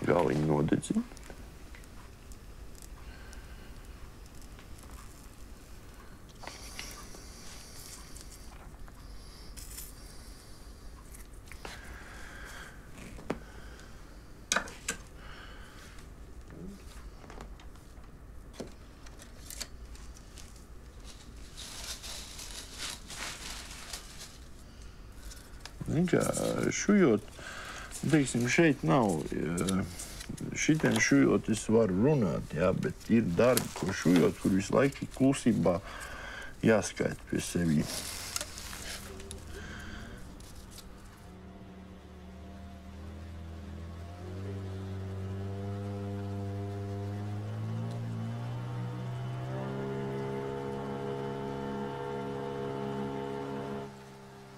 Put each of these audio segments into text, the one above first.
Galiņu nodedzina. Šujot, teiksim, šeit nav, šitien šujot es varu runāt, jā, bet ir darbi, ko šujot, kur visu laiku klusībā jāskaita pie sevi.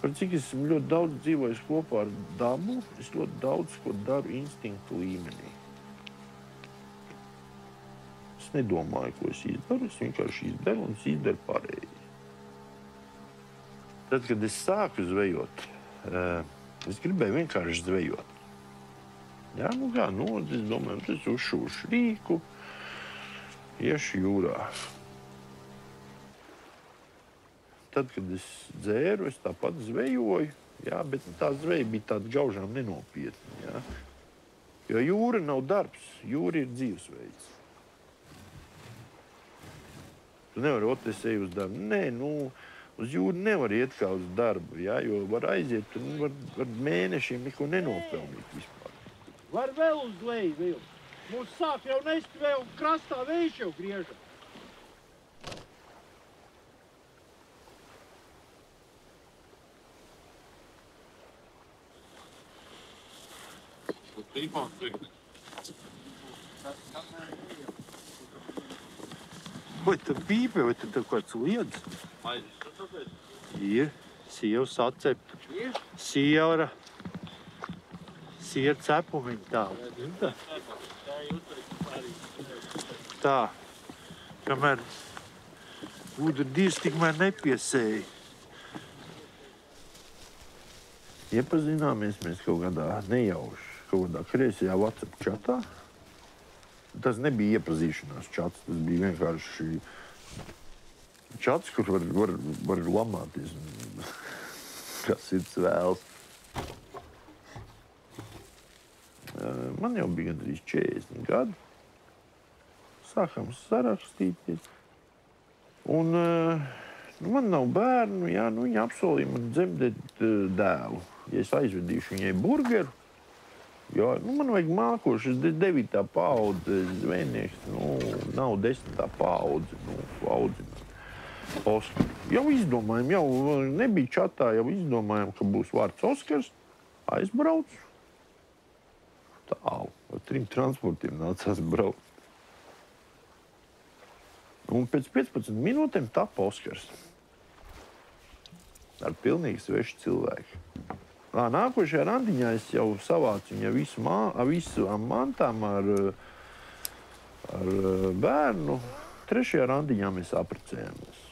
Par cik es ļoti daudz dzīvoju kopā ar dabu, es ļoti daudz ko daru instinktu līmenī. Es nedomāju, ko es izdaru, es vienkārši izdaru un es izdaru pareizi. Tad, kad es sāku zvejot, es gribēju vienkārši zvejot. Jā, nu kā, es domāju, es uzšūšu rīku, iešu jūrā. Tad, kad es dzēru, es tāpat zvejoju, jā, bet tā zveja bija tāda gaužām nenopietna, jā. Jo jūra nav darbs, jūra ir dzīvesveids. Tu nevari, es eju uz darbu. Nē, uz jūru nevar iet kā uz darbu, jā, jo var aiziet, tu var mēnešiem neko nenopelnīt vispār. Var vēl uz leju, Vil. Mums sāk jau nest vēl krastā, vējš jau griežam. Vai tu pīpe, vai tu tev kāds liedz? Ir, sievas atcepta. Siera cepumiņi tāda. Tā, kamēr ūdra divs, tikmēr nepiesēja. Iepazināmies mēs kaut kādā nejauši. Kaut kādā kreisajā WhatsApp čatā. Tas nebija iepazīšanās čats, tas bija vienkārši čats, kur var lamāties. Kas sirds vēlas. Man jau bija gandrīz 40 gadi. Sākām sarakstīties. Un man nav bērnu, jā, viņa apsolīja man dzemdēt dēlu. Ja es aizvedīšu viņai burgeru, jo, man vajag mākošas 9. paudze zvejnieks, nav 10. paudze, audzināt. Oskar. Jau izdomājam, jau nebija čatā, jau izdomājam, ka būs vārds Oskars. Aizbraucu. Tālu. Ar 3 transportiem nācās braukt. Un pēc 15 minūtēm tapa Oskars. Ar pilnīgi svešu cilvēku. Nākošajā randiņā es jau savācu viņai visām mantām ar bērnu. 3. randiņā mēs apprecējāmies.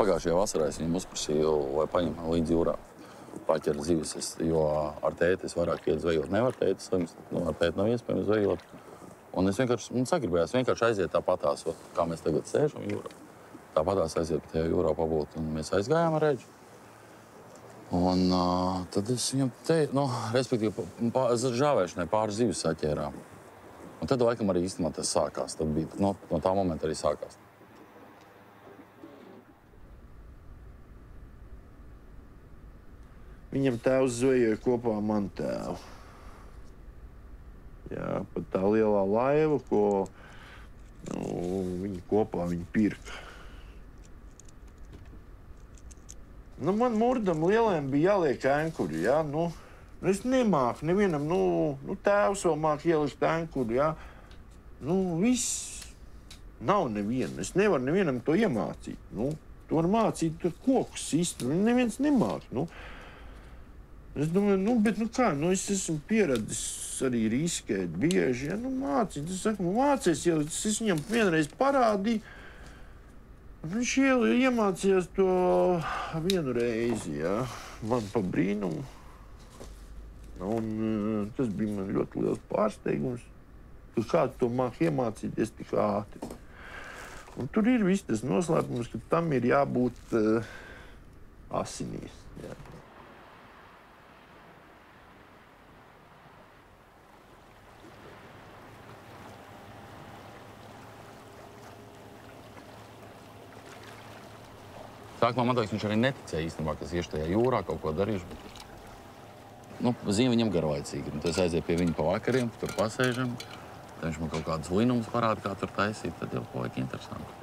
Pagājušajā vasarā es viņam uzprasīju, vai paņem līdzi jūrā paķera zivis, jo ar tēti es vairāk iet zvejot. Nevar tēti slimst, ar tēti nav iespējams zvejot. Un es vienkārši, sagribējās vienkārši aiziet tāpatās, kā mēs tagad sēžam jūrā. Tāpatās aiziet tajā jūrā pabūt, un mēs aizgājām ar Redžu. Un tad es viņam teicu, nu, respektīvi, žāvēšanai pāris zivis saķērām. Un tad laikam arī īstenībā tas sākās. Tad bija, no tā momenta arī sākās. Viņam tēvs zvejoja kopā ar manu tēvu. Jā, pat tā lielā laiva, ko viņi kopā pirka. Nu, man murdam lielajam bija jāliek ankuri, jā, es nemāku nevienam, tēvs vēl māk ielikt ankuri, jā. Viss nav neviena. Es nevaru nevienam to iemācīt. To var mācīt kokus sist, neviens nemāk, Es domāju, bet kā, es esmu pieradis arī riskēt bieži, mācīt. Es saku, mācies jau, es viņam vienreiz parādīju. Viņš iemācījās to vienu reizi, jā, man pa brīnumu. Un tas bija man ļoti liels pārsteigums, ka kāds to māk iemācīties tik ātri. Un tur ir viss tas noslēpums, ka tam ir jābūt asinīs. Jā. Sākumā man liekas, viņš arī neticēja īstenībā, ka es iešu tajā jūrā kaut ko darīšu. Zīme viņam garlaicīgi. Tad es aizēju pie viņa pa vakariem, tur pasēžam. Tad viņš man kaut kādus linumus parāda, kā tur taisīt. Tad jau palika interesanti.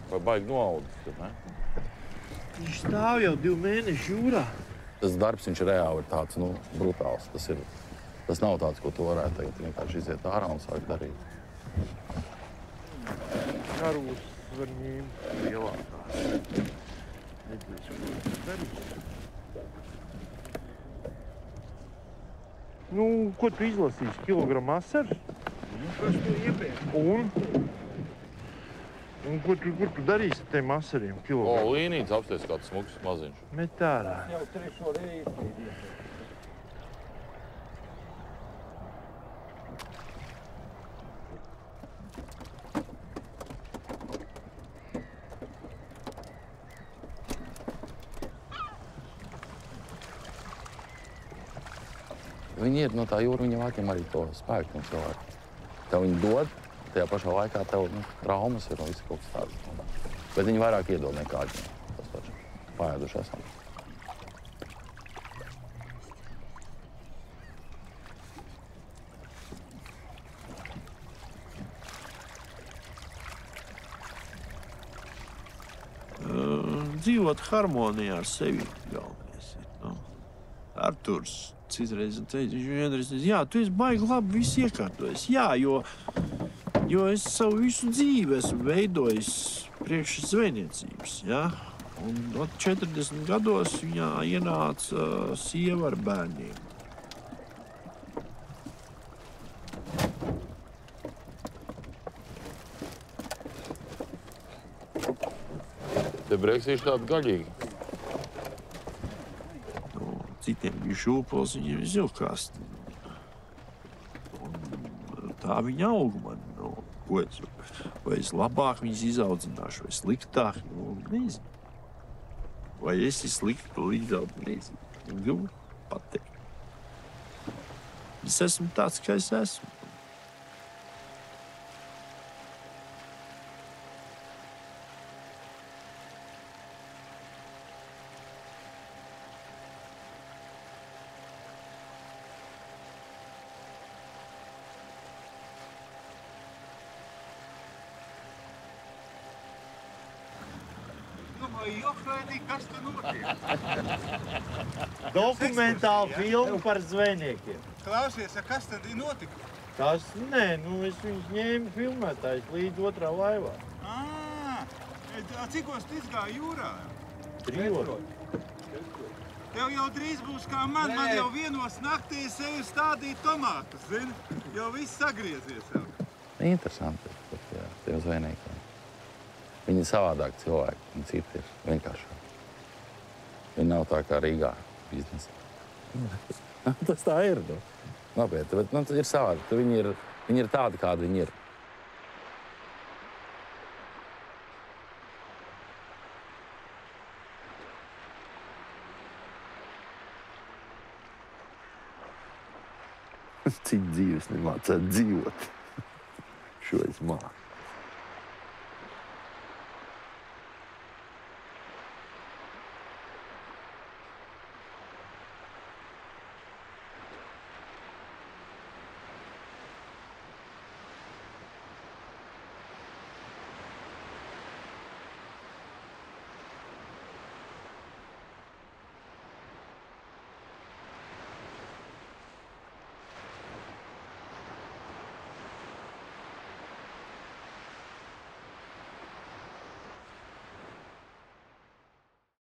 Vai baigi noaudis, tad ne? Viņš stāv jau 2 mēneši jūrā. Tas darbs viņš reāli ir tāds, brutāls. Tas nav tāds, ko tu varētu tagad vienkārši iziet ārā un sākt darīt. Karos var ņemt lielākās. Redzēs, ko tas darīs. Ko tu izlasīsi? Kilogramu asaras? Kas to iepriekš? Un kur tu darīsi ar tiem asariem kilogramu? Līnīts apsties kāds smuks maziņš. Met ārā. Jau 3. reizi. Viņi ir no tā jūra, viņam vākiem arī to spēku un cilvēku. Tev viņi dod, tajā pašā laikā tev traumas ir un viss kaut kas tāds. Bet viņi vairāk iedod nekā viņam. Tas taču pāēduši esam. Dzīvot harmonijā ar sevi galvenais ir. Arturs citreiz teica, viņš vienreiz teica, jā, tu esi baigi labi viss iekārtojis. Jā, jo es savu visu dzīvi esmu veidojis priekš zvejniecības, jā. Un 40 gados viņā ienāca sieva ar bērniem. Te breksīši tādi gaļīgi. Citiem bija šūpols, viņiem ir zilkās. Tā viņa aug man. Vai es labāk viņas izaudzināšu, vai sliktāk, nezinu. Vai es esmu slikti to izaudzināšu, nezinu. Gribu pateikt. Es esmu tāds, kā es esmu. Kas te notiek? Dokumentāla filma par zvejniekiem. Klausies, kas tad notika? Tas, nē, es viņus ņēmu filmētājs līdz otrā laivā. Cikos tu izgāji jūrā? 3. Tev jau drīz būs kā man jau 1 naktī sevi stādīt tomātus, zini? Jau viss sagriezies jau. Interesanti, tiem zvejniekiem. Viņi ir savādāk cilvēki, un citi ir vienkāršāk. Viņi nav tā kā Rīgā. biznesa. Tas tā ir. Nu. Nopietni, bet nu, ir savādi. Viņi ir tādi, kādi viņi ir. Cik dzīves nemācētu dzīvot. Šo es māku.